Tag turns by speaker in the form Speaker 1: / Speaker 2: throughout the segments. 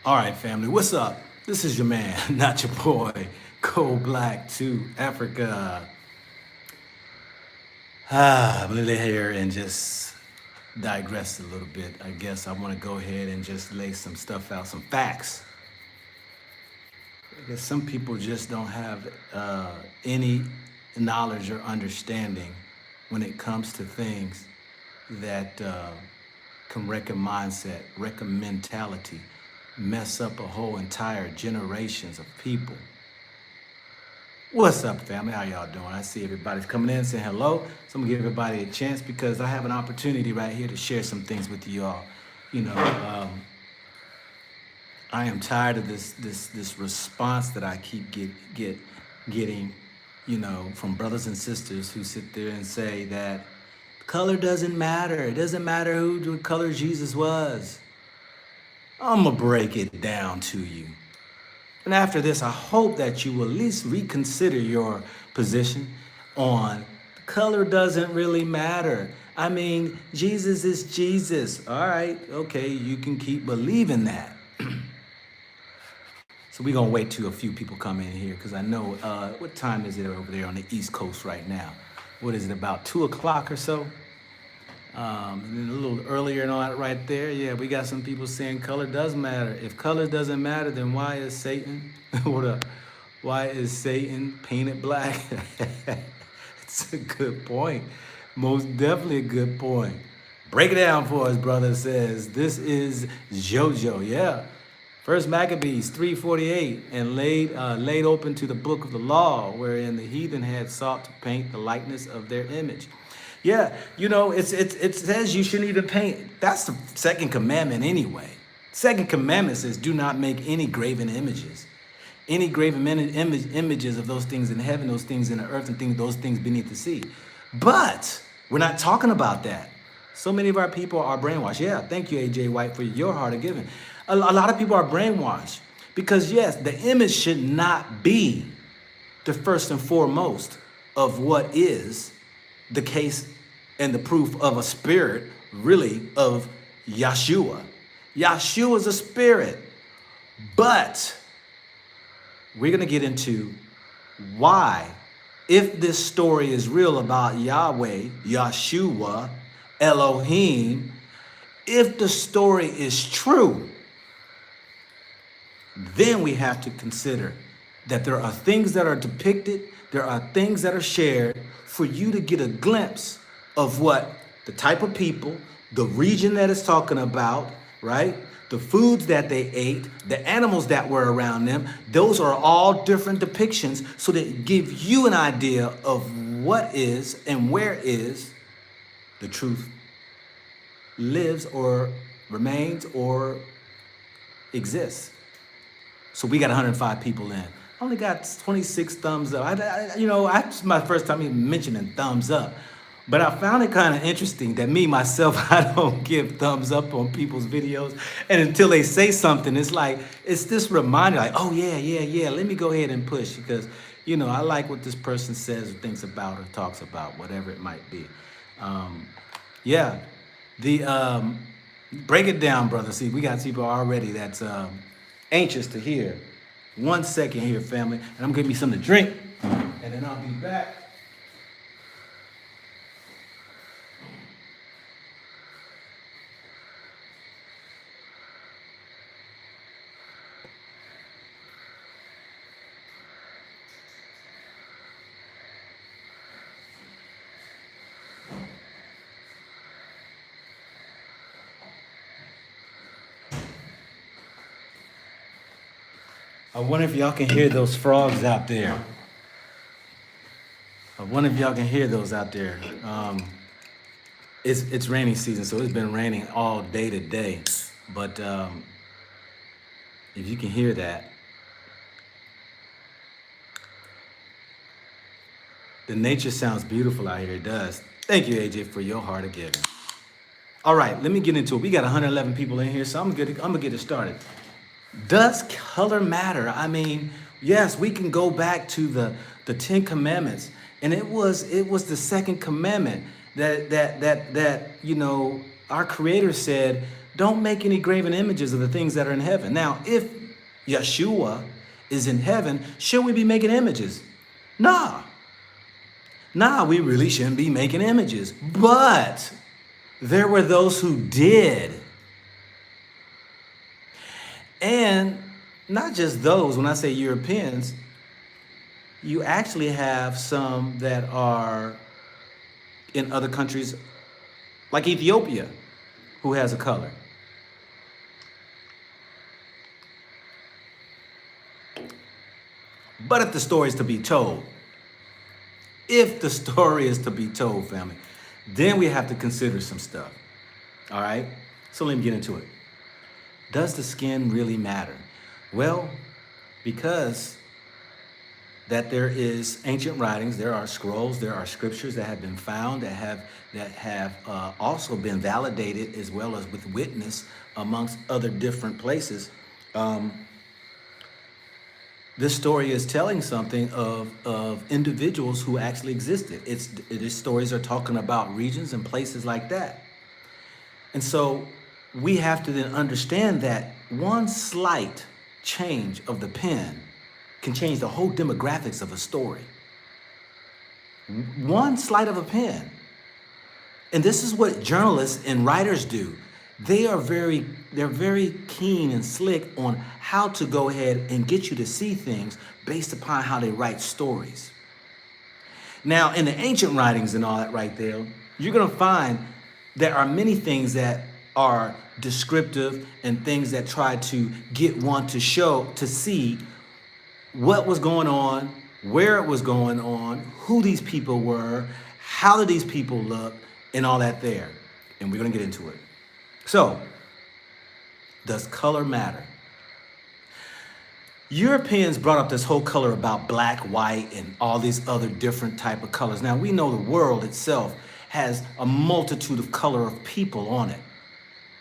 Speaker 1: All right, family, what's up? This is your man, not your boy, Cold Black to Africa. I'm gonna lay here and just digress a little bit. I guess I want to go ahead and just lay some stuff out, some facts. I guess some people just don't have any knowledge or understanding when it comes to things that can wreck a mindset, wreck a mentality, mess up a whole entire generations of people. What's up, family? How y'all doing? I see everybody's coming in saying hello. So I'm gonna give everybody a chance because I have an opportunity right here to share some things with you all. You know, I am tired of this response that I keep getting, you know, from brothers and sisters who sit there and say that color doesn't matter. It doesn't matter who the color Jesus was. I'm gonna break it down to you. And after this, I hope that you will at least reconsider your position on color doesn't really matter. I mean, Jesus is Jesus. All right, okay, you can keep believing that. So we're gonna wait till a few people come in here because I know, what time is it over there on the East Coast right now? What is it, about 2 o'clock or so? And then a little earlier and all that right there, yeah, we got some people saying color does matter. If color doesn't matter, then why is Satan, what up? Why is Satan painted black? It's a good point. Most definitely a good point. Break it down for us, brother. Says, this is JoJo, yeah. First Maccabees 3:48, and laid open to the book of the law, wherein the heathen had sought to paint the likeness of their image. Yeah, you know, it says you shouldn't even paint. That's the second commandment anyway. Second commandment says, do not make any graven images. Any graven images of those things in heaven, those things in the earth, and those things beneath the sea. But we're not talking about that. So many of our people are brainwashed. Yeah, thank you, AJ White, for your heart of giving. A lot of people are brainwashed because, yes, the image should not be the first and foremost of what is the case and the proof of a spirit, really, of Yeshua. Yeshua is a spirit. But we're going to get into why, if this story is real about Yahweh, Yeshua, Elohim, if the story is true, then we have to consider that there are things that are depicted, there are things that are shared for you to get a glimpse of what the type of people, the region that it's talking about, right? The foods that they ate, the animals that were around them, those are all different depictions so that give you an idea of what is and where is the truth lives or remains or exists. So we got 105 people in. I only got 26 thumbs up. It's my first time even mentioning thumbs up. But I found it kind of interesting that me, myself, I don't give thumbs up on people's videos. And until they say something, it's this reminder, like, oh, yeah, let me go ahead and push. Because, you know, I like what this person says or thinks about or talks about, whatever it might be. Break it down, brother. See, we got people already that's anxious to hear. 1 second here, family, and I'm gonna give me something to drink, and then I'll be back. I wonder if y'all can hear those frogs out there. I wonder if y'all can hear those out there. It's rainy season, so it's been raining all day today. But if you can hear that, the nature sounds beautiful out here. It does. Thank you, AJ, for your heart of giving. All right, let me get into it. We got 111 people in here, so I'm gonna get it started. Does color matter? I mean, yes, we can go back to the 10 Commandments, and it was the second commandment that you know our Creator said, Don't make any graven images of the things that are in heaven. Now, if Yeshua is in heaven, should we be making images? Nah. Nah, we really shouldn't be making images. But there were those who did. And not just those, when I say Europeans, you actually have some that are in other countries, like Ethiopia, who has a color. But if the story is to be told, family, then we have to consider some stuff. All right? So let me get into it. Does the skin really matter? Well, because that there is ancient writings, there are scrolls, there are scriptures that have been found that have also been validated as well as with witness amongst other different places. This story is telling something of individuals who actually existed. These stories are talking about regions and places like that. And so we have to then understand that one slight change of the pen can change the whole demographics of a story. One sleight of a pen. And this is what journalists and writers do. They're very keen and slick on how to go ahead and get you to see things based upon how they write stories. Now, in the ancient writings and all that right there, you're going to find there are many things that are descriptive and things that try to get one to see what was going on, where it was going on, who these people were, how did these people look, and all that there. And we're going to get into it. So, does color matter? Europeans brought up this whole color about black, white, and all these other different type of colors. Now, we know the world itself has a multitude of color of people on it.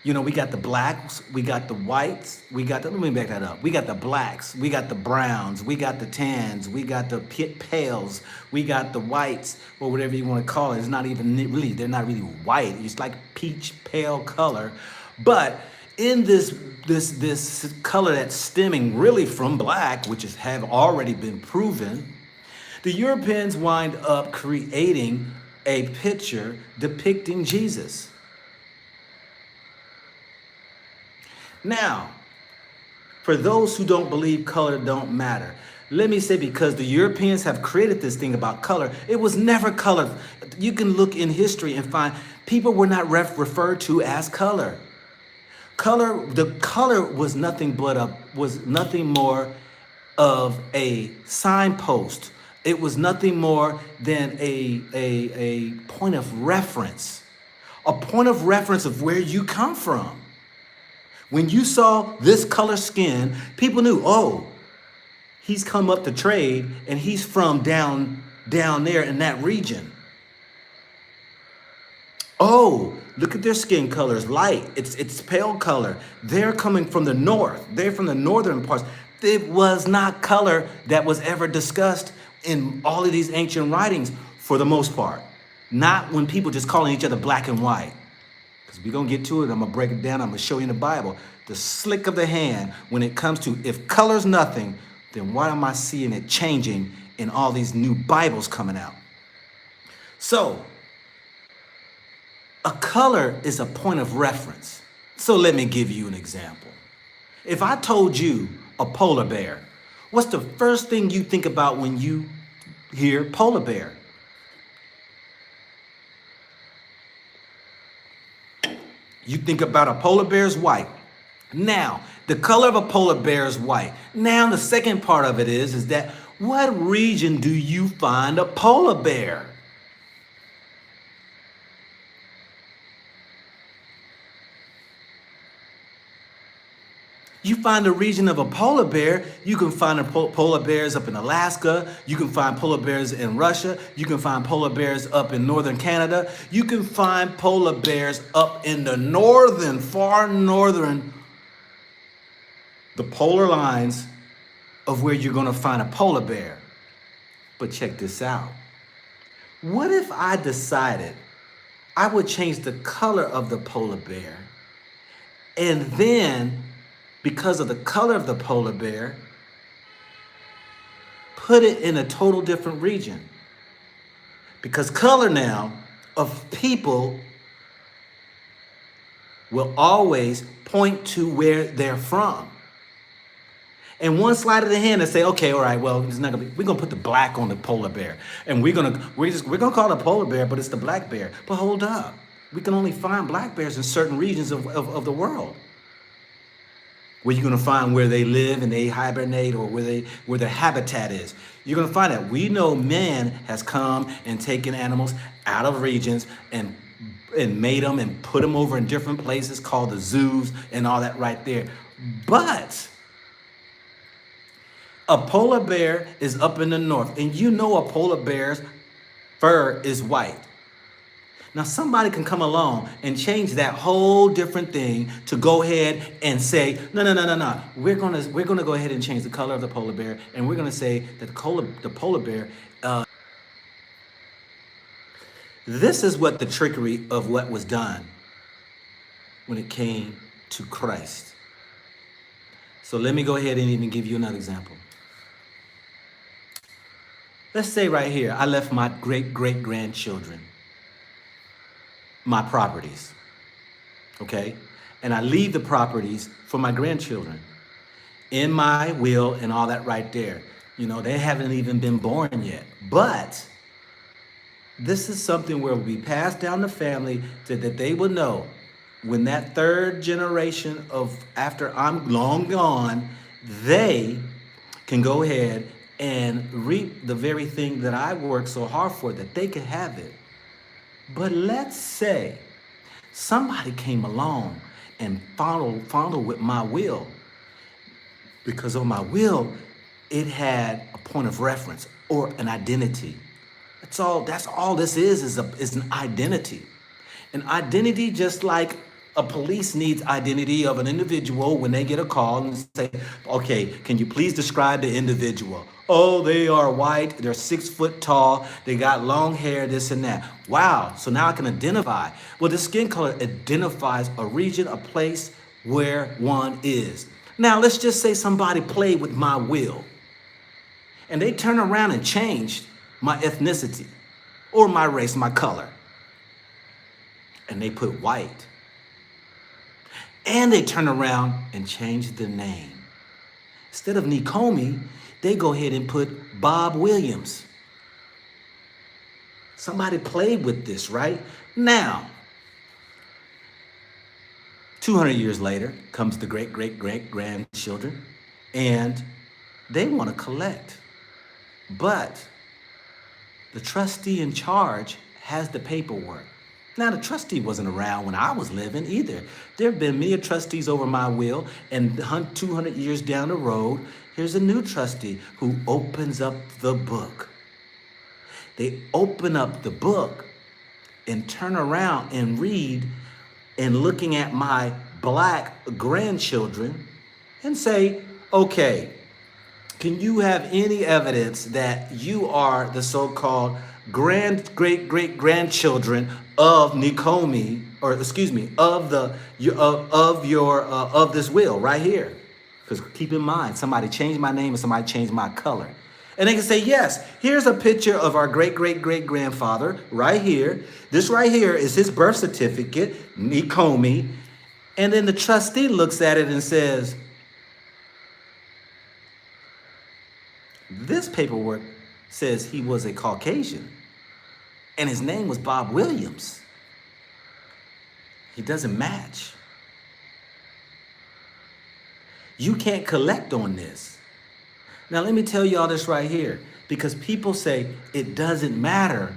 Speaker 1: You know, we got the blacks, we got the whites, let me back that up. We got the blacks, we got the browns, we got the tans, we got the pales, we got the whites, or whatever you want to call it. It's not even really, they're not really white. It's like peach pale color. But in this color that's stemming really from black, which have already been proven, the Europeans wind up creating a picture depicting Jesus. Now, for those who don't believe color don't matter, let me say, because the Europeans have created this thing about color, it was never color. You can look in history and find people were not referred to as color. The color was nothing more of a signpost. It was nothing more than a point of reference, of where you come from. When you saw this color skin, people knew, oh, he's come up to trade and he's from down there in that region. Oh, look at their skin colors, light, it's pale color. They're coming from the north. They're from the northern parts. It was not color that was ever discussed in all of these ancient writings for the most part. Not when people just calling each other black and white. Because we're going to get to it. I'm going to break it down. I'm going to show you in the Bible. The slick of the hand when it comes to, if color's nothing, then why am I seeing it changing in all these new Bibles coming out? So, a color is a point of reference. So let me give you an example. If I told you a polar bear, what's the first thing you think about when you hear polar bear? You think about a polar bear's white. Now, the color of a polar bear is white. Now, the second part of it is that what region do you find a polar bear? You find the region of a polar bear, you can find polar bears up in Alaska, you can find polar bears in Russia, you can find polar bears up in northern Canada, you can find polar bears up in the northern, far northern, the polar lines of where you're going to find a polar bear. But check this out. What if I decided I would change the color of the polar bear And then, because of the color of the polar bear, put it in a total different region. Because color now of people will always point to where they're from. And one sleight of the hand and say, okay, all right, well, it's not gonna be, we're gonna put the black on the polar bear. And we're gonna call it a polar bear, but it's the black bear. But hold up. We can only find black bears in certain regions of the world. Where you're gonna find where they live and they hibernate, or where their habitat is. You're gonna find that. We know man has come and taken animals out of regions and made them and put them over in different places called the zoos and all that right there. But a polar bear is up in the north, and you know a polar bear's fur is white. Now somebody can come along and change that whole different thing to go ahead and say, no. We're gonna go ahead and change the color of the polar bear, and we're gonna say that the polar bear. This is what the trickery of what was done when it came to Christ. So let me go ahead and even give you another example. Let's say right here, I left my great-great-grandchildren my properties, okay? And I leave the properties for my grandchildren in my will and all that right there. You know, they haven't even been born yet. But this is something where we pass down the family that they will know when that third generation of after I'm long gone, they can go ahead and reap the very thing that I worked so hard for, that they can have it. But let's say somebody came along and fondled with my will, because on my will, it had a point of reference or an identity. That's all this is an identity. An identity, just like a police needs identity of an individual when they get a call and say, okay, can you please describe the individual? Oh, they are white, they're 6 foot tall, they got long hair, this and that. Wow, so now I can identify. Well, the skin color identifies a region, a place where one is. Now, let's just say somebody played with my will and they turn around and changed my ethnicity or my race, my color, and they put white. And they turn around and change the name. Instead of Nicomi, they go ahead and put Bob Williams. Somebody played with this, right? Now, 200 years later comes the great-great-great-grandchildren, and they want to collect. But the trustee in charge has the paperwork. Now, the trustee wasn't around when I was living either. There have been many trustees over my will, and 200 years down the road, here's a new trustee who opens up the book. They open up the book and turn around and read and looking at my black grandchildren and say, okay, can you have any evidence that you are the so-called great-great-grandchildren of Nicomi, or excuse me, of this will right here? Because keep in mind, somebody changed my name and somebody changed my color. And they can say, yes, here's a picture of our great-great-great-grandfather right here. This right here is his birth certificate, Nicomi. And then the trustee looks at it and says, this paperwork says he was a Caucasian and his name was Bob Williams. He doesn't match. You can't collect on this. Now, let me tell you all this right here, because people say it doesn't matter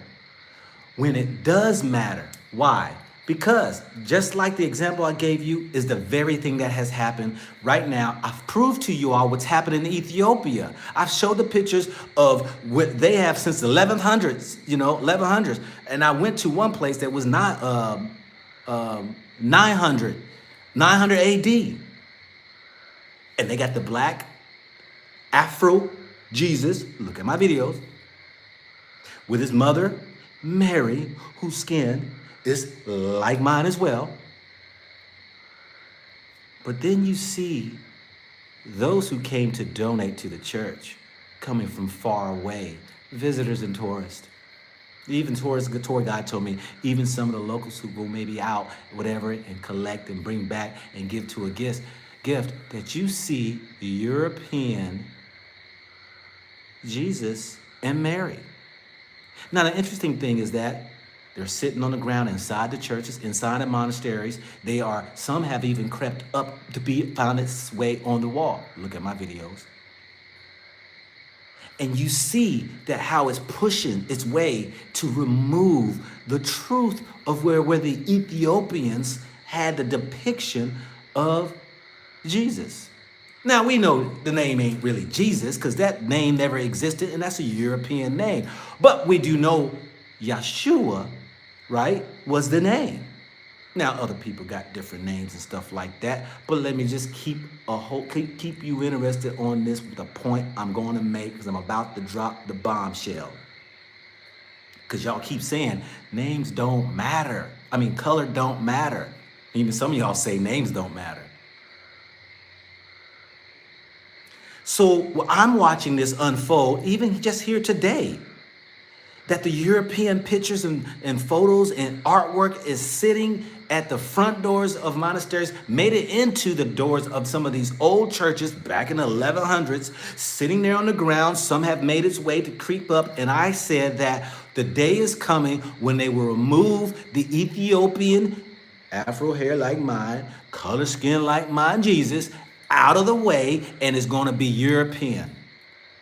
Speaker 1: when it does matter. Why? Because just like the example I gave you is the very thing that has happened right now. I've proved to you all what's happening in Ethiopia. I've showed the pictures of what they have since the 1100s, 1100s. And I went to one place that was not 900 AD. And they got the black Afro Jesus, look at my videos, with his mother, Mary, whose skin is like mine as well. But then you see those who came to donate to the church coming from far away, visitors and tourists. Even tourists, the tour guide told me, even some of the locals who go maybe out, whatever, and collect and bring back and give to a gift that you see the European Jesus and Mary. Now, the interesting thing is that they're sitting on the ground inside the churches, inside the monasteries. Some have even crept up to found its way on the wall. Look at my videos. And you see that how it's pushing its way to remove the truth of where the Ethiopians had the depiction of Jesus. Now, we know the name ain't really Jesus because that name never existed, and that's a European name. But we do know Yeshua, right, was the name. Now, other people got different names and stuff like that, but let me just keep you interested on this, the point I'm going to make, because I'm about to drop the bombshell. Because y'all keep saying names don't matter. I mean, color don't matter. Even some of y'all say names don't matter. So I'm watching this unfold, even just here today, that the European pictures and photos and artwork is sitting at the front doors of monasteries, made it into the doors of some of these old churches back in the 1100s, sitting there on the ground. Some have made its way to creep up. And I said that the day is coming when they will remove the Ethiopian Afro hair like mine, color skin like mine, Jesus, out of the way, and it's going to be European.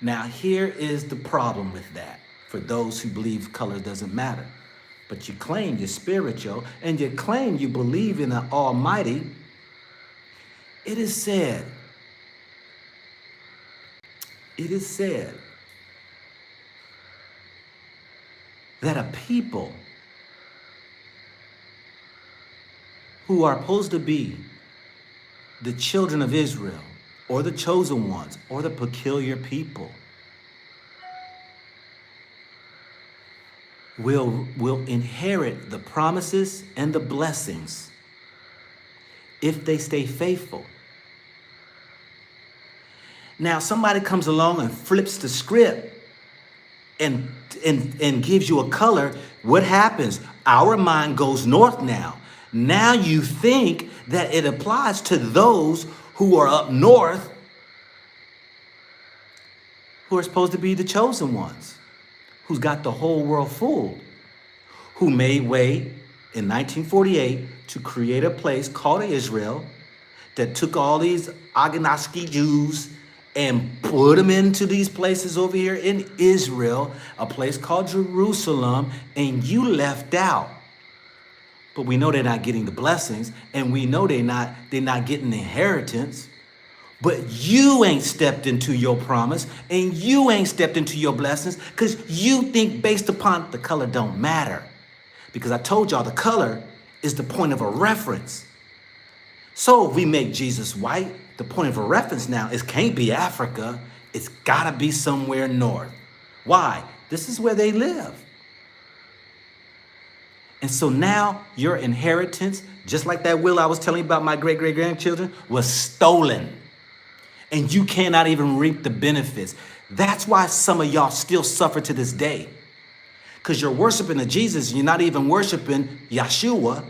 Speaker 1: Now, here is the problem with that for those who believe color doesn't matter. But you claim you're spiritual and you claim you believe in the Almighty. It is said that a people who are supposed to be the children of Israel, or the chosen ones, or the peculiar people, will inherit the promises and the blessings if they stay faithful. Now, somebody comes along and flips the script and gives you a color. What happens? Our mind goes north now. Now you think that it applies to those who are up north, who are supposed to be the chosen ones, who's got the whole world fooled, who made way in 1948 to create a place called Israel that took all these Ashkenazi Jews and put them into these places over here in Israel, a place called Jerusalem, and you left out. But we know they're not getting the blessings, and we know they're not getting the inheritance. But you ain't stepped into your promise, and you ain't stepped into your blessings because you think based upon the color don't matter. Because I told y'all the color is the point of a reference. So if we make Jesus white, the point of a reference now is can't be Africa. It's gotta be somewhere north. Why? This is where they live. And so now your inheritance, just like that will I was telling you about my great-great-grandchildren, was stolen. And you cannot even reap the benefits. That's why some of y'all still suffer to this day. Because you're worshiping a Jesus, you're not even worshiping Yeshua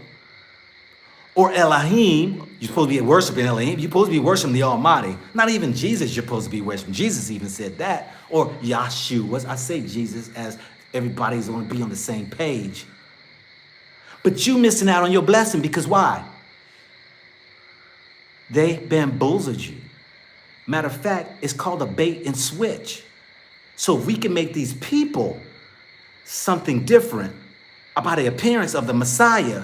Speaker 1: or Elohim. You're supposed to be worshiping Elohim. You're supposed to be worshiping the Almighty. Not even Jesus you're supposed to be worshiping. Jesus even said that. Or Yeshua. I say Jesus as everybody's going to be on the same page. But you missing out on your blessing because why? They bamboozled you. Matter of fact, it's called a bait and switch. So if we can make these people something different about the appearance of the Messiah,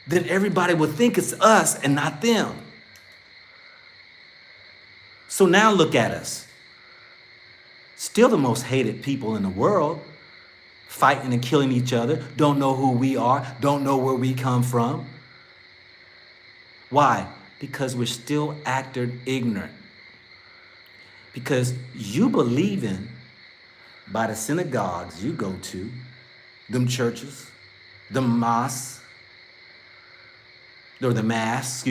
Speaker 1: then everybody will think it's us and not them. So now look at us. Still the most hated people in the world, fighting and killing each other, don't know who we are, don't know where we come from. Why? Because we're still acting ignorant. Because you believe in, by the synagogues you go to, them churches, the mosques, or the mass,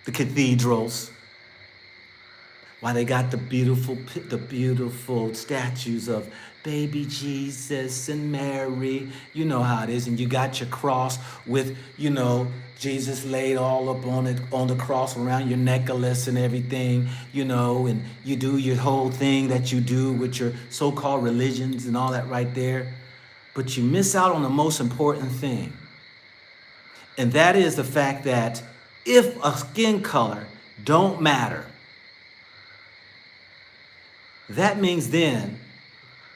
Speaker 1: the cathedrals, why they got the beautiful statues of baby Jesus and Mary. You know how it is. And you got your cross with, Jesus laid all up on it, on the cross around your necklace and everything, and you do your whole thing that you do with your so-called religions and all that right there. But you miss out on the most important thing. And that is the fact that if a skin color don't matter, that means then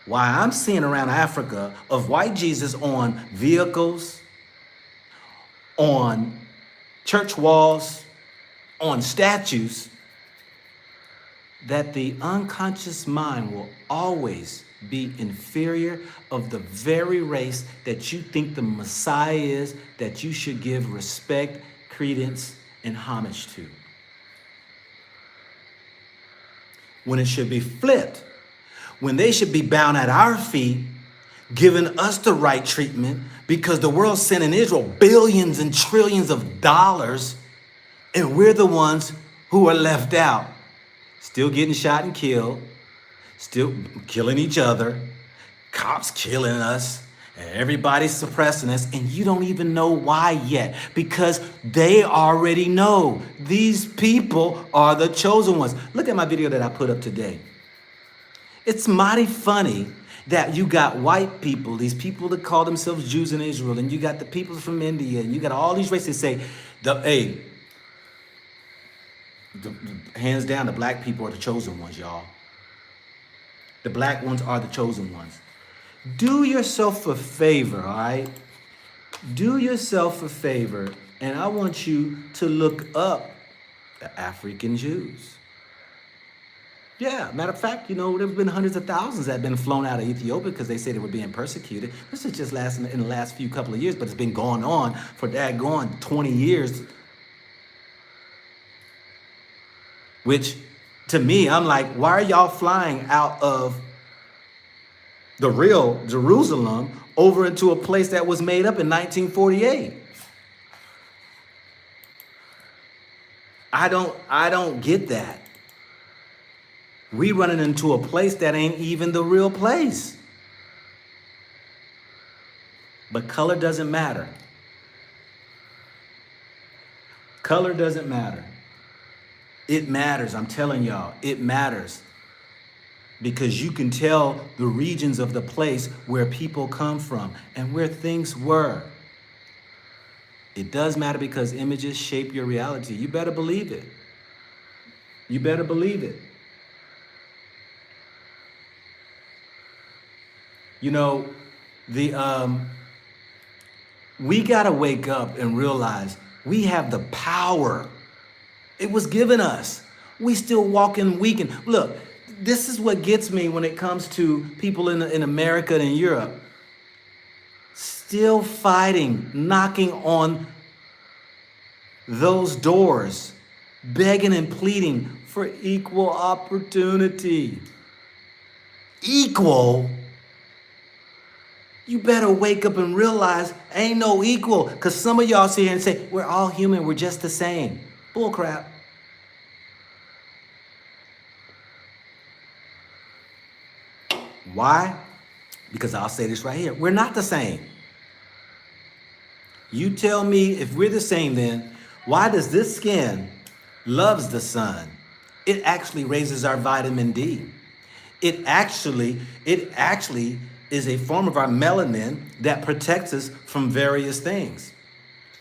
Speaker 1: why I'm seeing around Africa of white Jesus on vehicles, on church walls, on statues, that the unconscious mind will always be inferior of the very race that you think the Messiah is, that you should give respect, credence, and homage to. When it should be flipped, when they should be bound at our feet, giving us the right treatment, because the world's sending Israel billions and trillions of dollars, and we're the ones who are left out, still getting shot and killed, still killing each other, cops killing us, and everybody's suppressing us, and you don't even know why yet, because they already know these people are the chosen ones. Look at my video that I put up today. It's mighty funny that you got white people, these people that call themselves Jews in Israel, and you got the people from India, and you got all these races say, hands down, the black people are the chosen ones, y'all. The black ones are the chosen ones. Do yourself a favor, all right? Do yourself a favor, and I want you to look up the African Jews. Yeah, matter of fact, there's been hundreds of thousands that have been flown out of Ethiopia because they say they were being persecuted. This is just in the last few couple of years, but it's been going on for 20 years. Which, to me, I'm like, why are y'all flying out of the real Jerusalem over into a place that was made up in 1948? I don't get that. We running into a place that ain't even the real place. But color doesn't matter. Color doesn't matter. It matters, I'm telling y'all, it matters. Because you can tell the regions of the place where people come from and where things were. It does matter because images shape your reality. You better believe it. You better believe it. We gotta wake up and realize we have the power. It was given us. We still walking weakened. Look, this is what gets me when it comes to people in America and in Europe. Still fighting, knocking on those doors, begging and pleading for equal opportunity. Equal? You better wake up and realize ain't no equal, because some of y'all sit here and say, we're all human, we're just the same. Bull crap. Why? Because I'll say this right here. We're not the same. You tell me if we're the same then, why does this skin loves the sun? It actually raises our vitamin D. It actually is a form of our melanin that protects us from various things.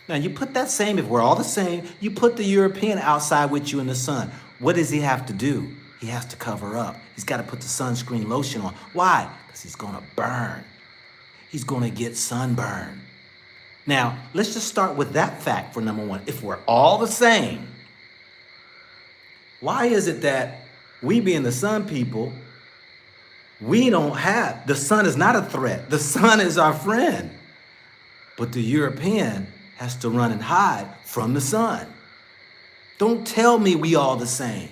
Speaker 1: Now you put that same, if we're all the same, you put the European outside with you in the sun. What does he have to do? He has to cover up. He's got to put the sunscreen lotion on. Why? Because he's going to burn. He's going to get sunburn. Now, let's just start with that fact for number one. If we're all the same, why is it that we being the sun people, we don't have, the sun is not a threat. The sun is our friend. But the European has to run and hide from the sun. Don't tell me we all the same.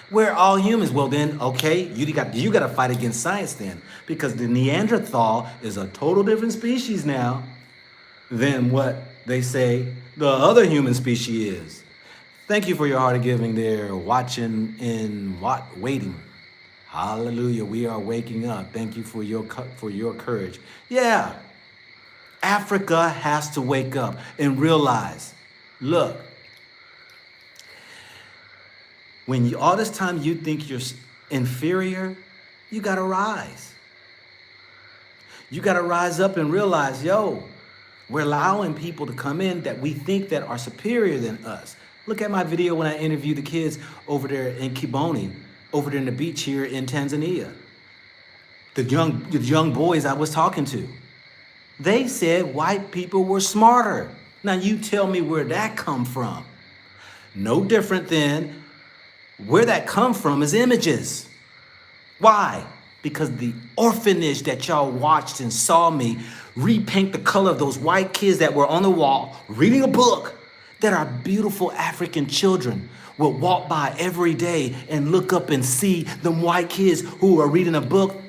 Speaker 1: We're all humans. Well then, okay, you got to fight against science then, because the Neanderthal is a total different species now than what they say the other human species is. Thank you for your heart of giving there, watching and waiting. Hallelujah. We are waking up. Thank you for your courage. Yeah, Africa has to wake up and realize, look, when all this time you think you're inferior, you got to rise. You got to rise up and realize, yo, we're allowing people to come in that we think that are superior than us. Look at my video when I interviewed the kids over there in Kiboni, over there in the beach here in Tanzania. The young boys I was talking to. They said white people were smarter. Now you tell me where that come from. No different than where that come from is images. Why? Because the orphanage that y'all watched and saw me repaint the color of those white kids that were on the wall reading a book, that are beautiful African children, will walk by every day and look up and see them white kids who are reading a book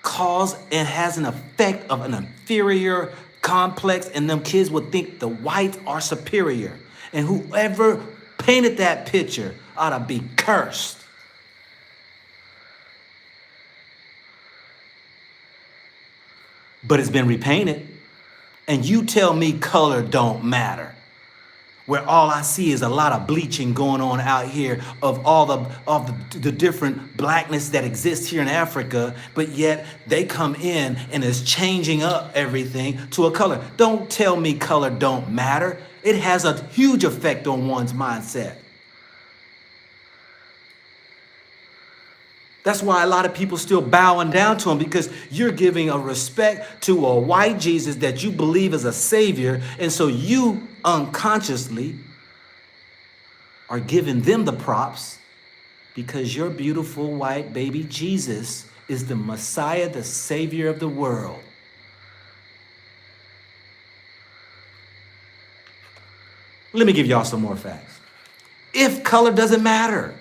Speaker 1: cause and has an effect of an inferior complex, and them kids would think the whites are superior. And whoever painted that picture ought to be cursed. But it's been repainted. And you tell me color don't matter, where all I see is a lot of bleaching going on out here of all the different blackness that exists here in Africa, but yet they come in and is changing up everything to a color. Don't tell me color don't matter. It has a huge effect on one's mindset. That's why a lot of people still bowing down to him, because you're giving a respect to a white Jesus that you believe is a savior. And so you unconsciously are giving them the props because your beautiful white baby Jesus is the Messiah, the savior of the world. Let me give y'all some more facts. If color doesn't matter,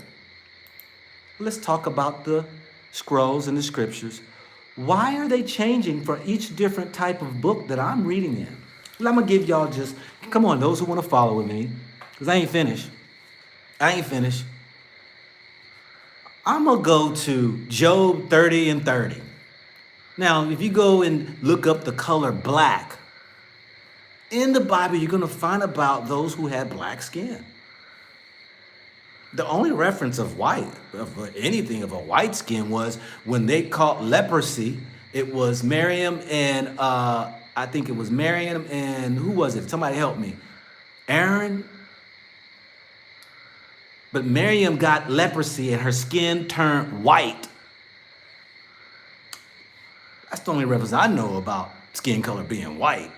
Speaker 1: let's talk about the scrolls and the scriptures. Why are they changing for each different type of book that I'm reading in? Well, I'm going to give y'all just, come on, those who want to follow with me, because I ain't finished. I'm going to go to Job 30 and 30. Now, if you go and look up the color black, in the Bible, you're going to find about those who had black skin. The only reference of white, of anything of a white skin, was when they caught leprosy. It was Miriam and I think it was Miriam and who was it? Somebody help me. Aaron. But Miriam got leprosy and her skin turned white. That's the only reference I know about skin color being white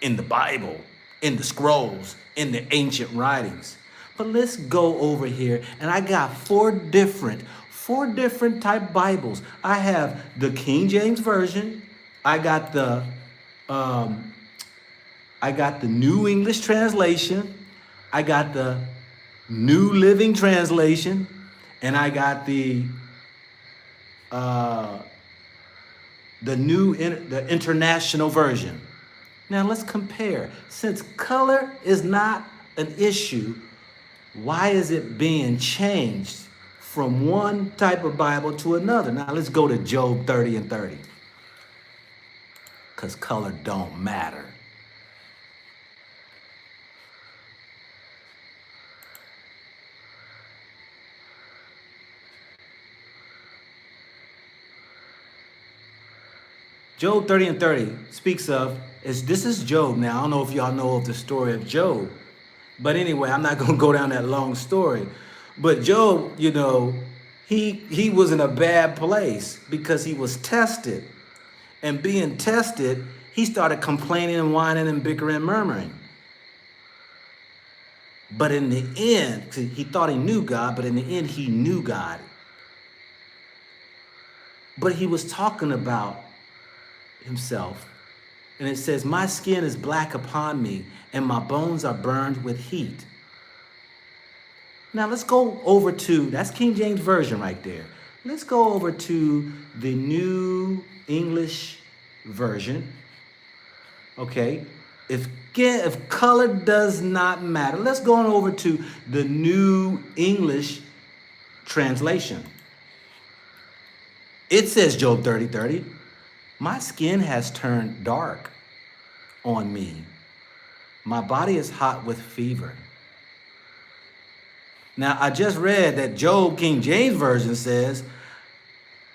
Speaker 1: in the Bible, in the scrolls, in the ancient writings. But let's go over here, and I got four different type Bibles. I have the King James Version. I got the New English Translation. I got the New Living Translation, and I got the International Version. Now let's compare. Since color is not an issue, why is it being changed from one type of Bible to another? Now let's go to Job 30 and 30. Because color don't matter. Job 30 and 30 speaks of, this is Job now. I don't know if y'all know of the story of Job. But anyway, I'm not going to go down that long story. But Job, you know, he was in a bad place because he was tested. And being tested, he started complaining and whining and bickering and murmuring. But in the end, he thought he knew God, but in the end, he knew God. But he was talking about himself. And it says, my skin is black upon me, and my bones are burned with heat. Now let's go over to, that's King James Version right there. Let's go over to the New English Version. Okay. If color does not matter, let's go on over to the New English translation. It says, Job 30:30, my skin has turned dark on me. My body is hot with fever. Now, I just read that Job, King James Version, says,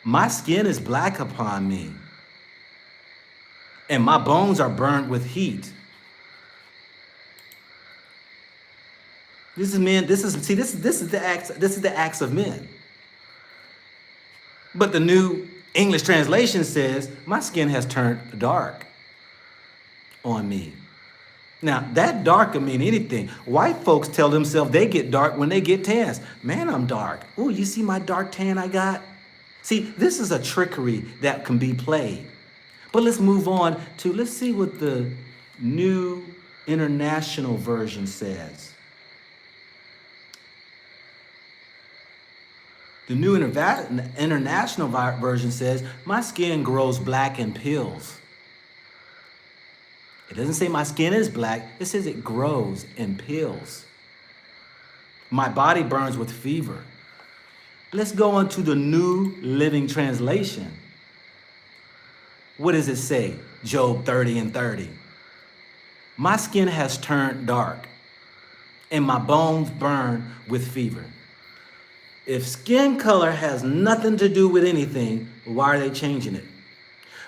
Speaker 1: my skin is black upon me, and my bones are burned with heat. This is men. This is the acts of men. But the New English translation says, my skin has turned dark on me. Now, that dark can mean anything. White folks tell themselves they get dark when they get tans. Man, I'm dark. Oh, you see my dark tan I got? See, this is a trickery that can be played. But let's move on to, let's see what the New International Version says. The New International Version says, my skin grows black in pills. It doesn't say my skin is black. It says it grows in pills. My body burns with fever. Let's go on to the New Living Translation. What does it say? Job 30:30. My skin has turned dark, and my bones burn with fever. If skin color has nothing to do with anything, why are they changing it?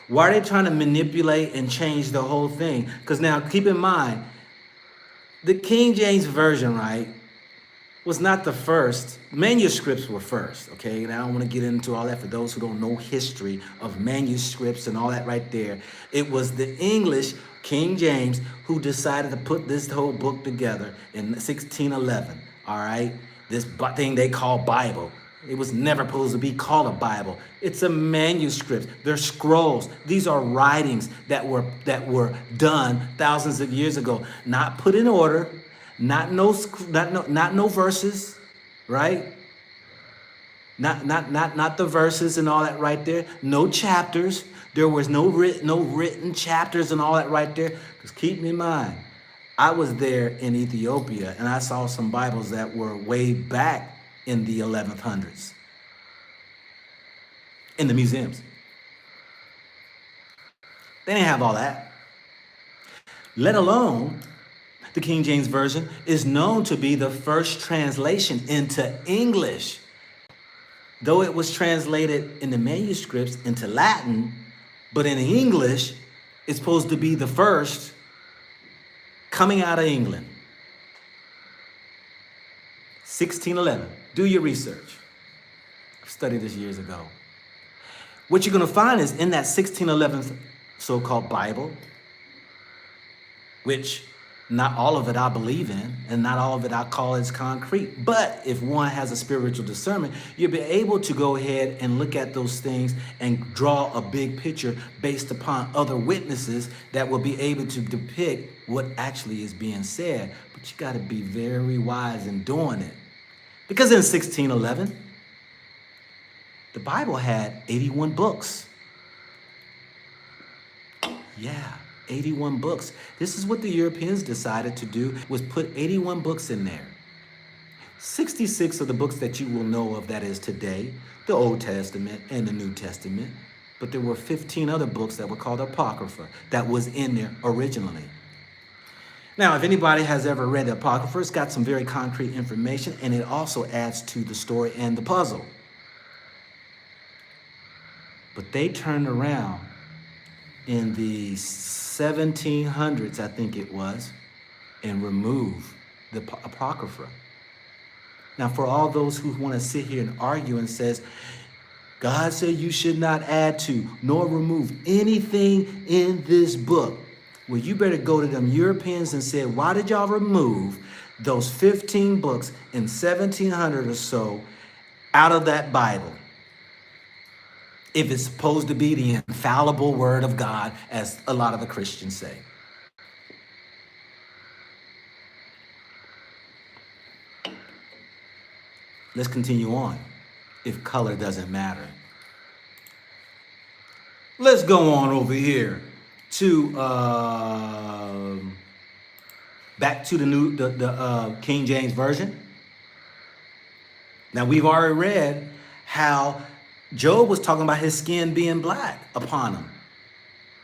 Speaker 1: Why are they trying to manipulate and change the whole thing? Because now, keep in mind, the King James Version, right, was not the first. Manuscripts were first, okay? And I don't want to get into all that for those who don't know history of manuscripts and all that right there. It was the English King James who decided to put this whole book together in 1611, all right? This thing they call Bible. It was never supposed to be called a Bible. It's a manuscript. They're scrolls. These are writings that were done thousands of years ago, not put in order, not no verses, right? Not the verses and all that right there. No chapters. There was no written chapters and all that right there. Because keep in mind, I was there in Ethiopia and I saw some Bibles that were way back in the 1100s in the museums. They didn't have all that. Let alone the King James Version is known to be the first translation into English. Though it was translated in the manuscripts into Latin, but in English, it's supposed to be the first coming out of England. 1611. Do your research. I studied this years ago. What you're going to find is in that 1611 so-called Bible, which not all of it I believe in, and not all of it I call as concrete. But if one has a spiritual discernment, you'll be able to go ahead and look at those things and draw a big picture based upon other witnesses that will be able to depict what actually is being said. But you got to be very wise in doing it. Because in 1611, the Bible had 81 books. Yeah. 81 books. This is what the Europeans decided to do, was put 81 books in there. 66 of the books that you will know of, that is today, the Old Testament and the New Testament. But there were 15 other books that were called Apocrypha that was in there originally. Now, if anybody has ever read the Apocrypha, it's got some very concrete information, and it also adds to the story and the puzzle. But they turned around in the 1700s, I think it was, and remove the Apocrypha. Now, for all those who want to sit here and argue and says, God said you should not add to nor remove anything in this book. Well, you better go to them Europeans and say, why did y'all remove those 15 books in 1700 or so out of that Bible? If it's supposed to be the infallible word of God, as a lot of the Christians say. Let's continue on, if color doesn't matter. Let's go on over here to Back to the King James Version. Now we've already read how Job was talking about his skin being black upon him.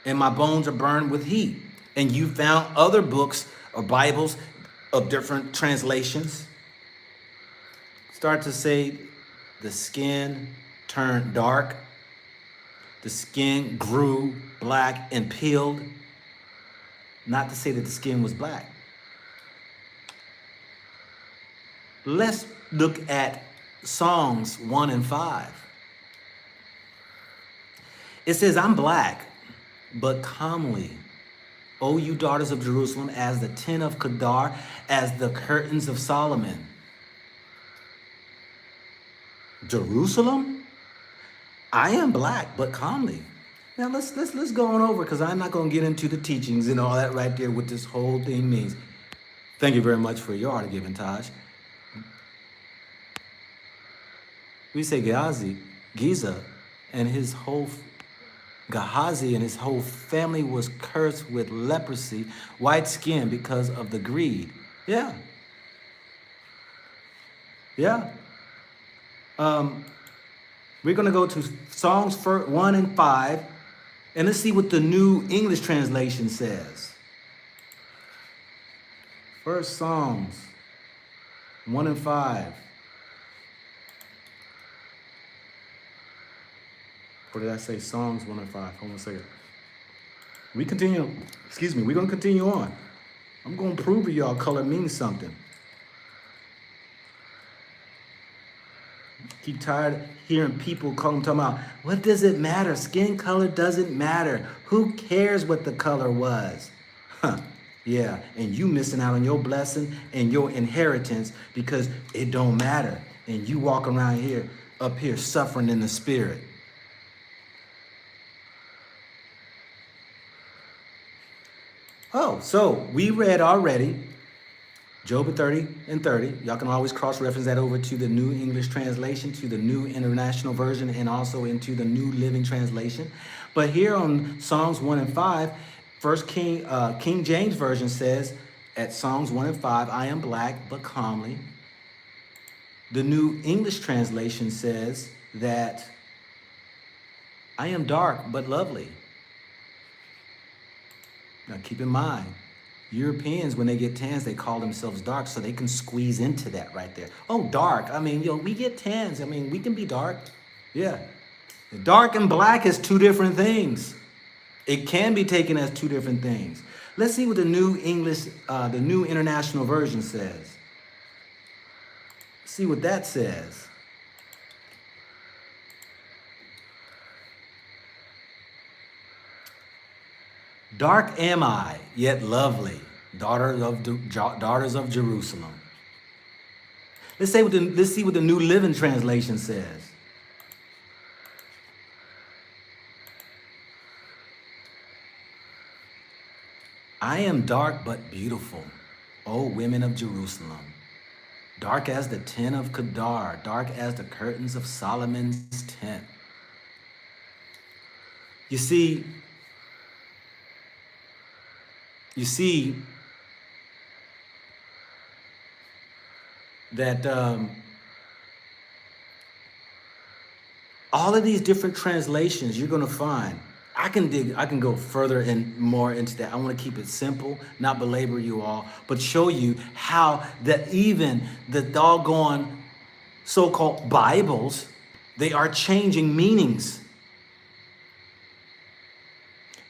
Speaker 1: And my bones are burned with heat. And you found other books or Bibles of different translations start to say the skin turned dark, the skin grew black and peeled. Not to say that the skin was black. Let's look at Songs 1 and 5. It says, I'm black, but comely, O you daughters of Jerusalem, as the tent of Kedar, as the curtains of Solomon. Jerusalem? I am black, but comely. Now let's go on over, because I'm not going to get into the teachings and all that right there, what this whole thing means. Thank you very much for your art of giving, Taj. We say Giza and his whole Gehazi and his whole family was cursed with leprosy, white skin, because of the greed. Yeah. Yeah. We're going to go to Songs 1 and 5, and let's see what the New English Translation says. First Songs 1 and 5. Or did I say Songs 1 and 5? Hold on a second. We're going to continue on. I'm going to prove to y'all color means something. Keep tired of hearing people talking about, what does it matter? Skin color doesn't matter. Who cares what the color was? Huh. Yeah, and you missing out on your blessing and your inheritance because it don't matter. And you walk around here, up here, suffering in the spirit. Oh, so we read already Job 30 and 30. Y'all can always cross-reference that over to the New English Translation, to the New International Version, and also into the New Living Translation. But here on Songs 1 and 5, King James Version says at Songs 1 and 5, I am black but comely. The New English Translation says that I am dark but lovely. Now keep in mind, Europeans, when they get tans, they call themselves dark, so they can squeeze into that right there. Oh, dark. I mean, we get tans. I mean, we can be dark. Yeah. Dark and black is two different things. It can be taken as two different things. Let's see what the New English, the New International Version says. See what that says. Dark am I, yet lovely, daughters of Jerusalem. Let's see what the New Living Translation says. I am dark but beautiful, O women of Jerusalem. Dark as the tent of Kedar, dark as the curtains of Solomon's tent. You see that all of these different translations you're going to find. I can go further and more into that. I want to keep it simple, not belabor you all, but show you how that even the doggone so-called Bibles, they are changing meanings.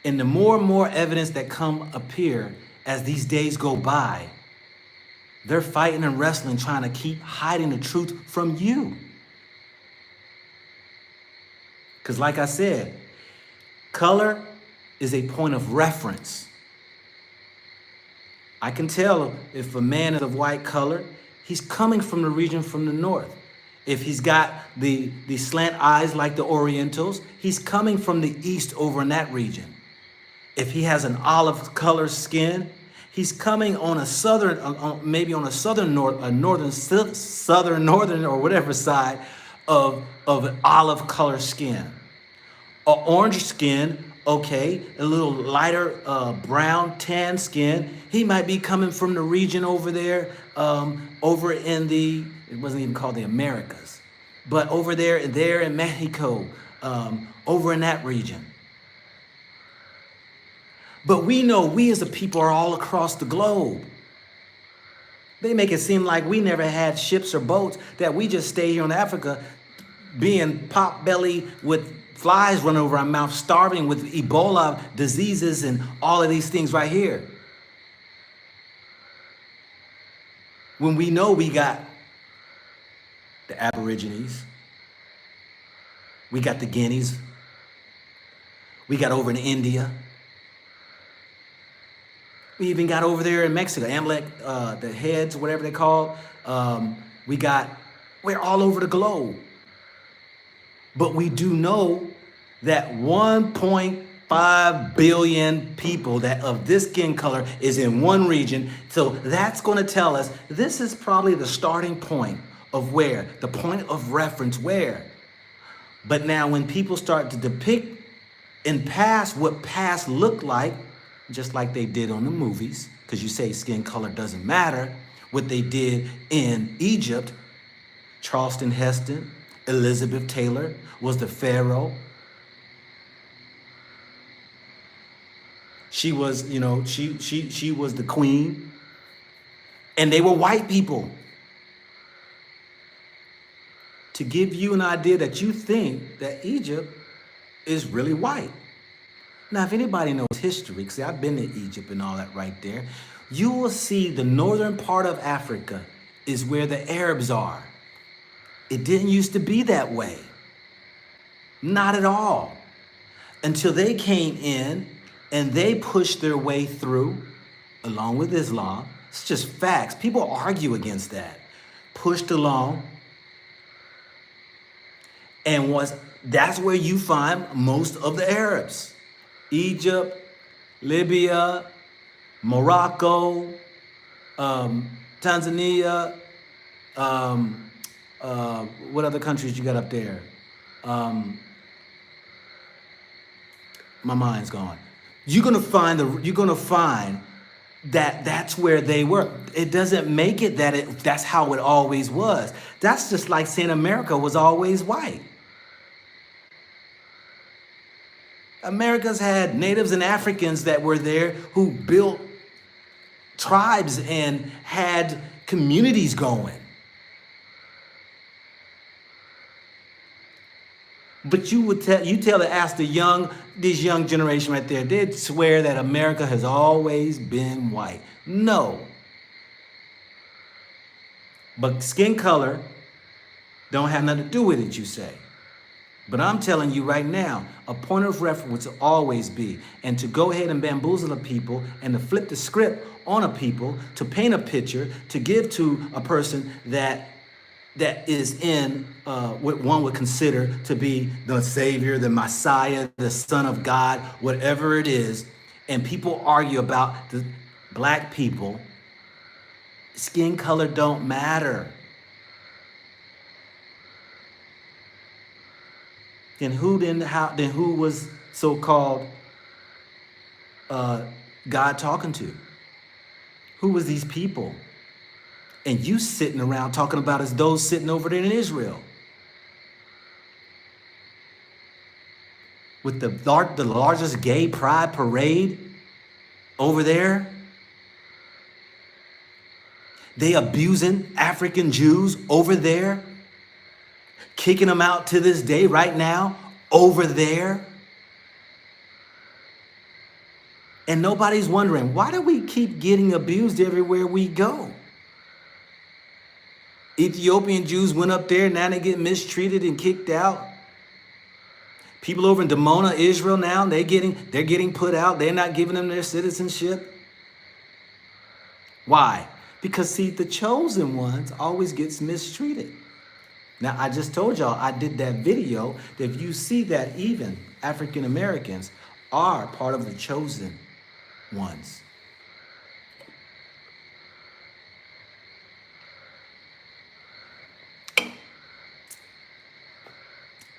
Speaker 1: And the more and more evidence that appear as these days go by, they're fighting and wrestling, trying to keep hiding the truth from you. Because like I said, color is a point of reference. I can tell if a man is of white color, he's coming from the region from the north. If he's got the slant eyes like the Orientals, he's coming from the east over in that region. If he has an olive color skin, he's coming on a southern, maybe on a southern or whatever side of an olive color skin. An orange skin, Okay, a little lighter brown tan skin. He might be coming from the region over there, over in it wasn't even called the Americas, but over there in Mexico, over in that region. But we know we as a people are all across the globe. They make it seem like we never had ships or boats, that we just stay here in Africa being pot belly with flies running over our mouth, starving with Ebola diseases and all of these things right here. When we know we got the Aborigines, we got the Guineas, we got over in India, we even got over there in Mexico, Amalek, the heads, whatever they call. We're all over the globe. But we do know that 1.5 billion people that of this skin color is in one region. So that's going to tell us this is probably the starting point of where, the point of reference where. But now when people start to depict in past what past looked like, just like they did on the movies, because you say skin color doesn't matter, what they did in Egypt, Charleston Heston, Elizabeth Taylor was the pharaoh. She was, she was the queen. And they were white people. To give you an idea that you think that Egypt is really white. Now, if anybody knows history, because I've been to Egypt and all that right there, you will see the northern part of Africa is where the Arabs are. It didn't used to be that way. Not at all. Until they came in and they pushed their way through, along with Islam. It's just facts. People argue against that. Pushed along. And that's where you find most of the Arabs. Egypt, Libya, Morocco, Tanzania, what other countries you got up there? My mind's gone. You're gonna find that that's where they were. It doesn't make it that's how it always was. That's just like saying America was always white. America's had natives and Africans that were there who built tribes and had communities going. But ask this young generation right there, they'd swear that America has always been white. No. But skin color don't have nothing to do with it, you say. But I'm telling you right now, a point of reference will always be, and to go ahead and bamboozle a people and to flip the script on a people, to paint a picture, to give to a person that is in what one would consider to be the Savior, the Messiah, the Son of God, whatever it is, and people argue about the black people, skin color don't matter. Then who was so-called God talking to? Who was these people? And you sitting around talking about as those sitting over there in Israel. With the largest gay pride parade over there. They abusing African Jews over there. Kicking them out to this day right now over there. And nobody's wondering, why do we keep getting abused everywhere we go? Ethiopian Jews went up there, now they get mistreated and kicked out. People over in Dimona, Israel now, they're getting put out. They're not giving them their citizenship. Why? Because see, the chosen ones always gets mistreated. Now, I just told y'all, I did that video, that if you see that even African Americans are part of the chosen ones.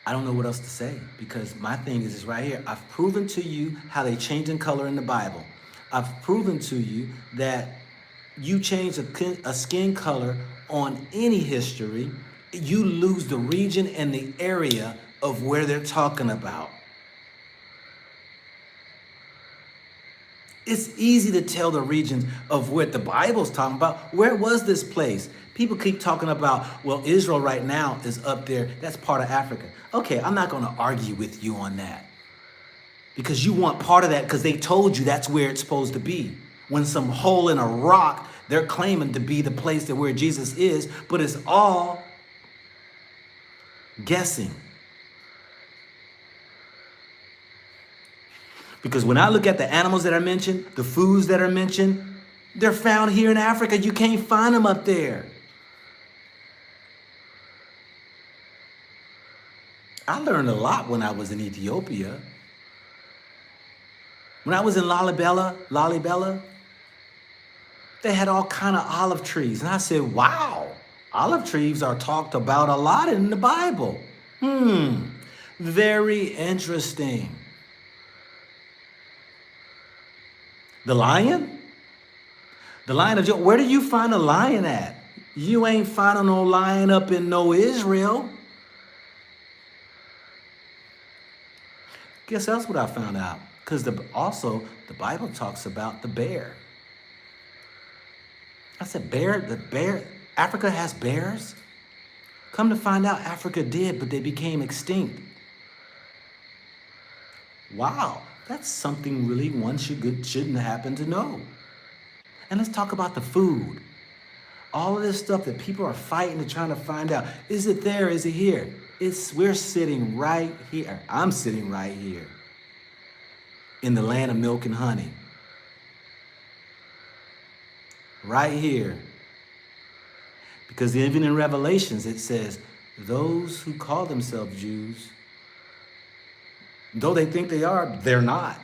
Speaker 1: I don't know what else to say because my thing is right here. I've proven to you how they change in color in the Bible. I've proven to you that you change a skin color on any history, you lose the region and the area of where they're talking about. It's easy to tell the regions of what the Bible's talking about. Where was this place? People keep talking about, well, Israel right now is up there. That's part of Africa. Okay, I'm not going to argue with you on that because you want part of that because they told you that's where it's supposed to be. When some hole in a rock, they're claiming to be the place that where Jesus is, but it's all guessing. Because when I look at the animals that are mentioned, the foods that are mentioned, they're found here in Africa. You can't find them up there. I learned a lot when I was in Ethiopia. When I was in Lalibela, they had all kind of olive trees. And I said, wow, olive trees are talked about a lot in the Bible. Very interesting. The lion? The lion of Judah. Where do you find a lion at? You ain't finding no lion up in no Israel. Guess that's what I found out. Because also the Bible talks about the bear. I said, the bear, Africa has bears? Come to find out, Africa did, but they became extinct. Wow, that's something really one shouldn't happen to know. And let's talk about the food. All of this stuff that people are fighting and trying to find out. Is it there? Is it here? We're sitting right here. I'm sitting right here in the land of milk and honey. Right here. Because even in Revelations, it says, those who call themselves Jews, though they think they are, they're not.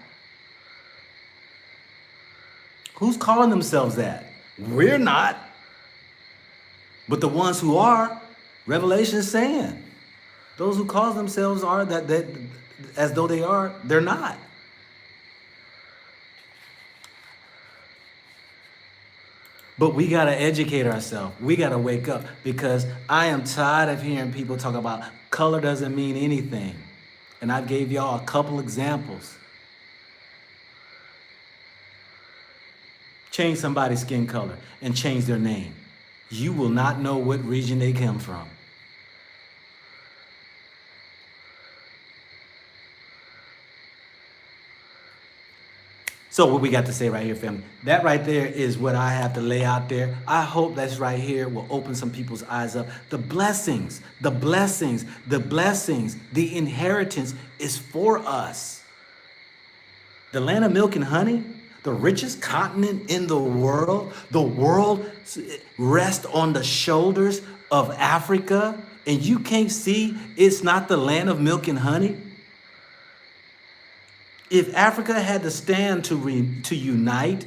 Speaker 1: Who's calling themselves that? We're not. But the ones who are, Revelation is saying, those who call themselves are that as though they are, they're not. But we got to educate ourselves. We got to wake up because I am tired of hearing people talk about color doesn't mean anything. And I gave y'all a couple examples. Change somebody's skin color and change their name. You will not know what region they come from. So what we got to say right here, family, that right there is what I have to lay out there. I hope that's right here will open some people's eyes up. The blessings, the inheritance is for us. The land of milk and honey, the richest continent in the world rests on the shoulders of Africa, and you can't see it's not the land of milk and honey. If Africa had to stand to unite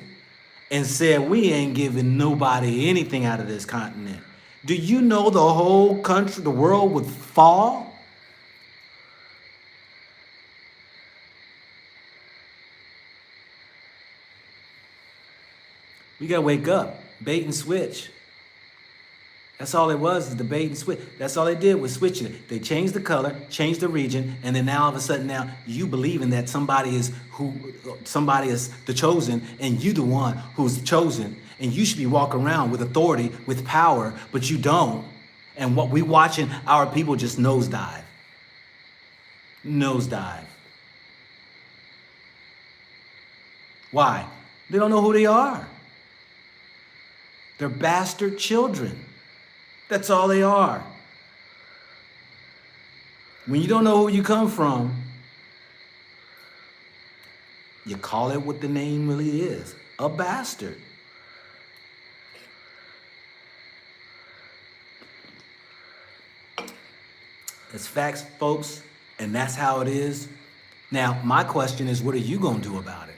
Speaker 1: and said, we ain't giving nobody anything out of this continent, do you know the whole country, the world would fall? We got to wake up, bait and switch. That's all it was, is the bait and switch. That's all they did was switching it. They changed the color, changed the region, and then now all of a sudden now you believing that somebody is the chosen, and you the one who's chosen, and you should be walking around with authority, with power, but you don't. And what we watching our people just nosedive. Nosedive. Why? They don't know who they are. They're bastard children. That's all they are. When you don't know who you come from, you call it what the name really is, a bastard. It's facts, folks, and that's how it is. Now, my question is, what are you going to do about it?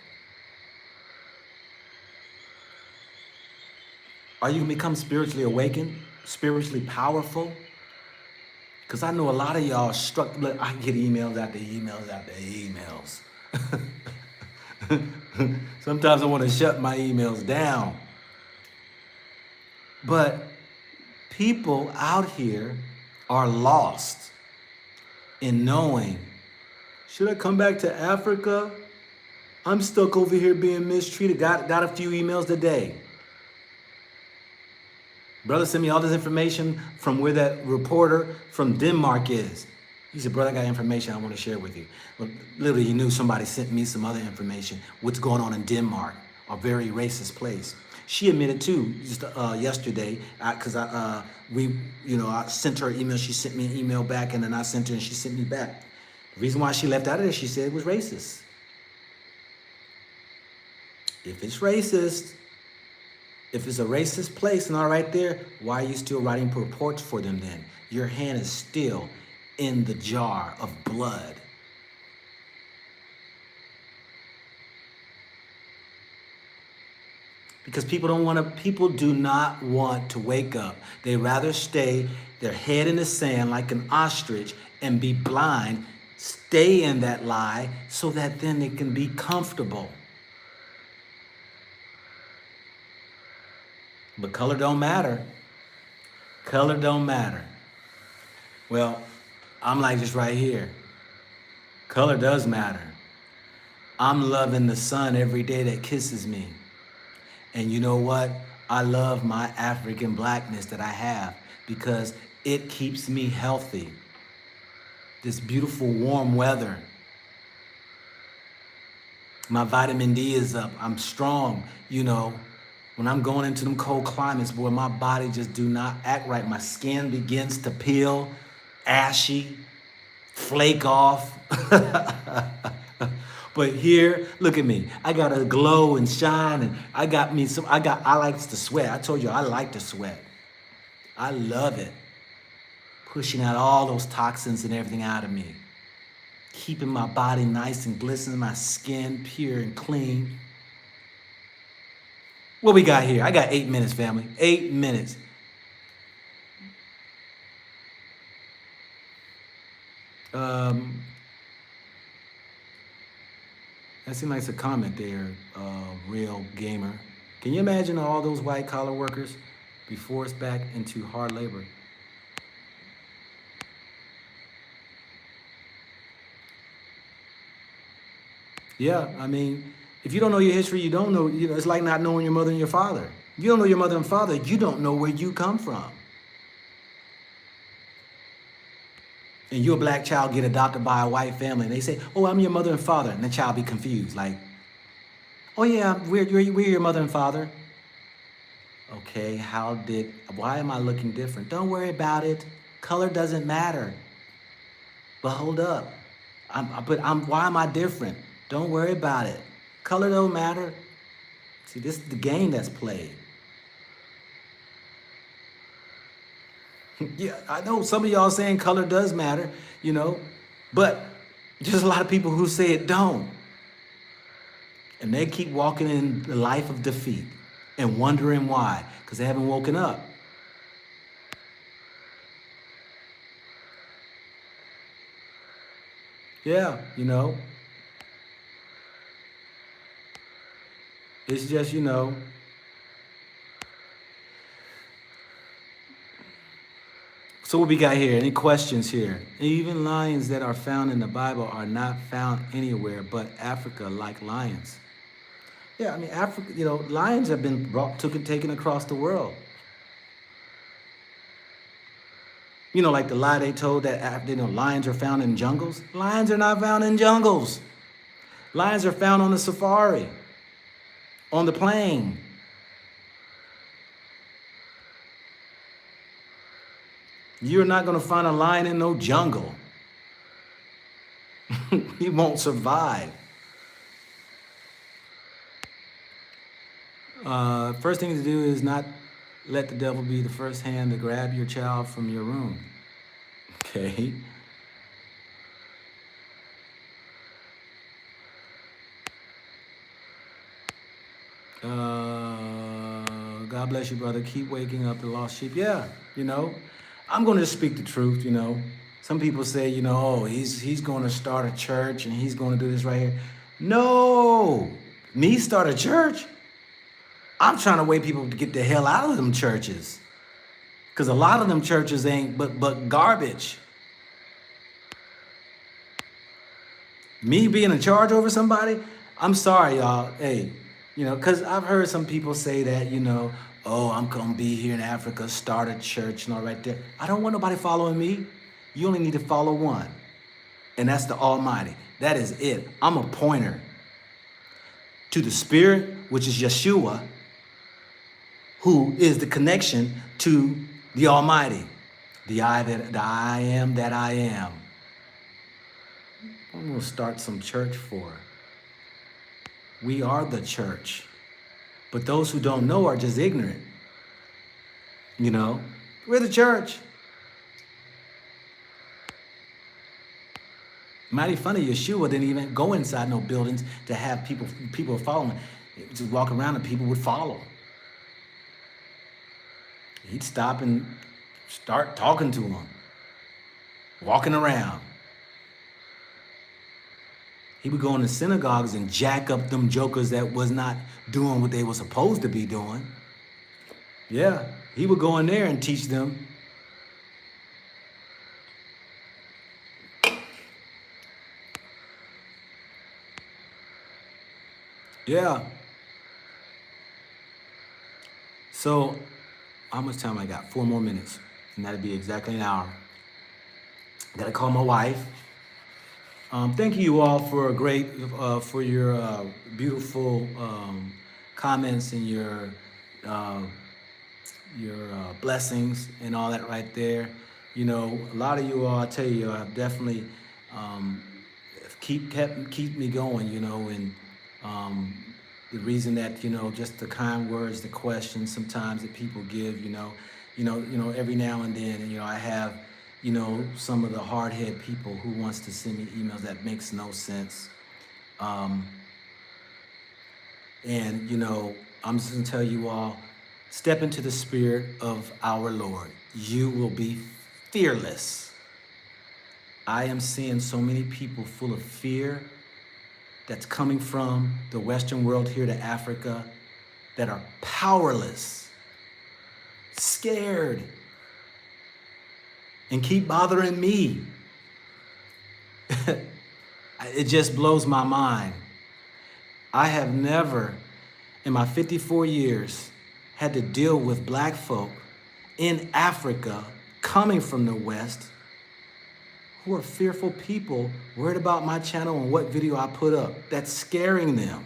Speaker 1: Are you going to become spiritually awakened, spiritually powerful? Because I know a lot of y'all struck. Look, I get emails after emails after emails. Sometimes I want to shut my emails down. But people out here are lost in knowing, should I come back to Africa? I'm stuck over here being mistreated. Got a few emails today. Brother sent me all this information from where that reporter from Denmark is. He said, brother, I got information I want to share with you. Well, literally, he knew somebody sent me some other information. What's going on in Denmark, a very racist place. She admitted too, just yesterday, because I sent her an email. She sent me an email back, and then I sent her, and she sent me back. The reason why she left out of there, she said, was racist. If it's racist, if it's a racist place and all right there, why are you still writing reports for them then? Your hand is still in the jar of blood. Because people do not want to wake up. They rather stay their head in the sand like an ostrich and be blind, stay in that lie so that then they can be comfortable. But color don't matter. Color don't matter. Well, I'm like this right here. Color does matter. I'm loving the sun every day that kisses me. And you know what? I love my African blackness that I have because it keeps me healthy. This beautiful warm weather. My vitamin D is up. I'm strong, When I'm going into them cold climates, boy, my body just do not act right. My skin begins to peel, ashy, flake off. But here, look at me. I got a glow and shine, and I like to sweat. I told you I like to sweat. I love it. Pushing out all those toxins and everything out of me. Keeping my body nice and glistening, my skin pure and clean. What we got here? I got 8 minutes, family. 8 minutes. That seems like it's a comment there, real gamer. Can you imagine all those white collar workers be forced back into hard labor? Yeah, I mean, if you don't know your history, you don't know, it's like not knowing your mother and your father. If you don't know your mother and father, you don't know where you come from. And you, a black child, get adopted by a white family, and they say, oh, I'm your mother and father. And the child be confused, like, oh yeah, we're your mother and father. Okay, why am I looking different? Don't worry about it. Color doesn't matter. But hold up. Why am I different? Don't worry about it. Color don't matter. See, this is the game that's played. Yeah, I know some of y'all saying color does matter, but there's a lot of people who say it don't. And they keep walking in the life of defeat and wondering why, because they haven't woken up. Yeah, it's just, So what we got here? Any questions here? Even lions that are found in the Bible are not found anywhere but Africa, like lions. Yeah, I mean, Africa, lions have been taken across the world. Like the lie they told that, lions are found in jungles. Lions are not found in jungles. Lions are found on the safari, on the plain. You're not going to find a lion in no jungle. He won't survive. First thing to do is not let the devil be the first hand to grab your child from your room. Okay? God bless you, brother. Keep waking up the lost sheep. Yeah, I'm going to just speak the truth, you know. Some people say, you know, oh, he's going to start a church and he's going to do this right here. No, me start a church? I'm trying to wait people to get the hell out of them churches. Because a lot of them churches ain't but garbage. Me being in charge over somebody, I'm sorry, y'all. Hey, you know, because I've heard some people say that, you know, oh, I'm going to be here in Africa, start a church and all right there. I don't want nobody following me. You only need to follow one, and that's the Almighty. That is it. I'm a pointer to the Spirit, which is Yeshua, who is the connection to the Almighty, the I am that I am. I'm going to start some church for. We are the church. But those who don't know are just ignorant. You know, we're the church. Mighty funny, Yeshua didn't even go inside no buildings to have people following. Just walk around and people would follow. He'd stop and start talking to them, walking around. He would go in the synagogues and jack up them jokers that was not doing what they were supposed to be doing. Yeah, he would go in there and teach them. Yeah. So, how much time I got? 4 more minutes, and that'd be exactly an hour. I gotta call my wife. Thank you all for for your beautiful comments and uh, your blessings and all that right there. You know, a lot of you all, I tell you, have definitely um, keep me going. You know, and the reason that, you know, just the kind words, the questions sometimes that people give. Every now and then, and, you know, I have, you know, some of the hard-headed people who wants to send me emails that makes no sense. And, you know, I'm just going to tell you all, step into the Spirit of our Lord. You will be fearless. I am seeing so many people full of fear that's coming from the Western world here to Africa that are powerless, scared, and keep bothering me. It just blows my mind. I have never, in my 54 years, had to deal with black folk in Africa coming from the West who are fearful people, worried about my channel and what video I put up. That's scaring them.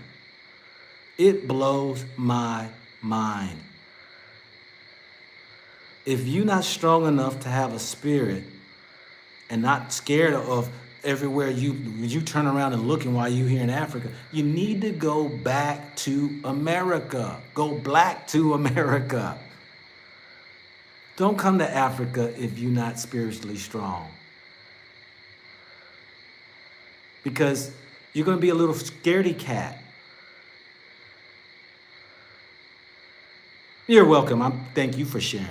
Speaker 1: It blows my mind. If you're not strong enough to have a spirit and not scared of everywhere you turn around and looking while you're here in Africa, you need to go back to America. Go black to America. Don't come to Africa if you're not spiritually strong. Because you're going to be a little scaredy cat. You're welcome. Thank you for sharing.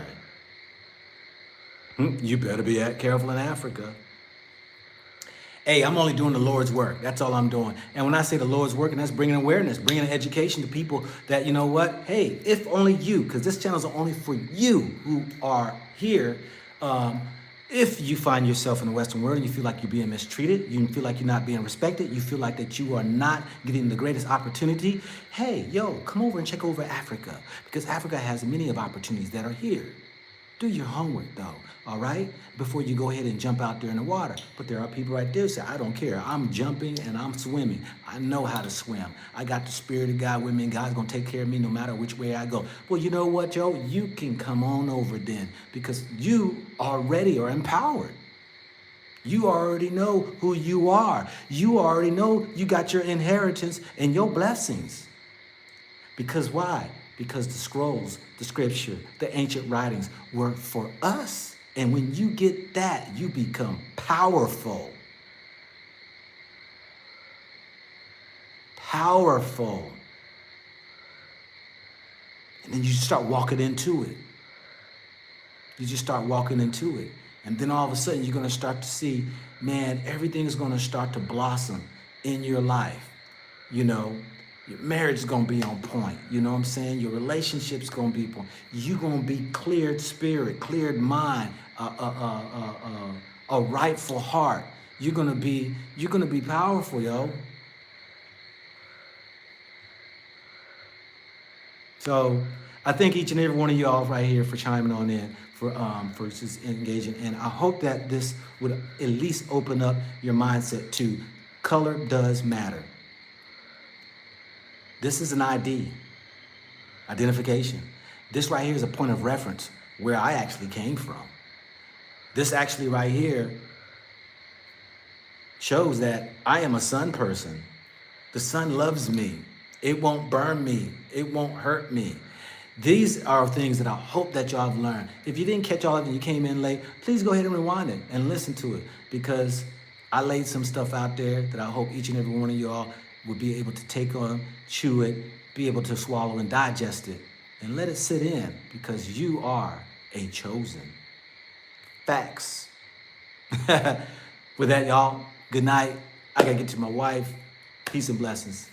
Speaker 1: You better be careful in Africa. Hey, I'm only doing the Lord's work. That's all I'm doing. And when I say the Lord's work, and that's bringing awareness, bringing education to people that, you know what? Hey, if only you, because this channel is only for you who are here. If you find yourself in the Western world and you feel like you're being mistreated, you feel like you're not being respected, you feel like that you are not getting the greatest opportunity, hey, come over and check over Africa, because Africa has many of opportunities that are here. Do your homework though, all right? Before you go ahead and jump out there in the water. But there are people right there who say, I don't care. I'm jumping and I'm swimming. I know how to swim. I got the Spirit of God with me, and God's gonna take care of me no matter which way I go. Well, you know what, Joe? You can come on over then, because you already are empowered. You already know who you are. You already know you got your inheritance and your blessings. Because why? Because the scrolls, the scripture, the ancient writings were for us. And when you get that, you become powerful. Powerful. And then you start walking into it. You just start walking into it. And then all of a sudden, you're going to start to see, man, everything is going to start to blossom in your life. You know, your marriage is going to be on point. You know what I'm saying? Your relationship's going to be on point. You're going to be cleared spirit, cleared mind, a rightful heart. You're going to be powerful, yo. So I thank each and every one of y'all right here for chiming on in, for just engaging. And I hope that this would at least open up your mindset to color does matter. This is an ID, identification. This right here is a point of reference where I actually came from. This actually right here shows that I am a sun person. The sun loves me. It won't burn me. It won't hurt me. These are things that I hope that y'all have learned. If you didn't catch all of it and you came in late, please go ahead and rewind it and listen to it, because I laid some stuff out there that I hope each and every one of y'all would be able to take on, chew it, be able to swallow and digest it, and let it sit in, because you are a chosen. Facts. With that, y'all, good night. I got to get to my wife. Peace and blessings.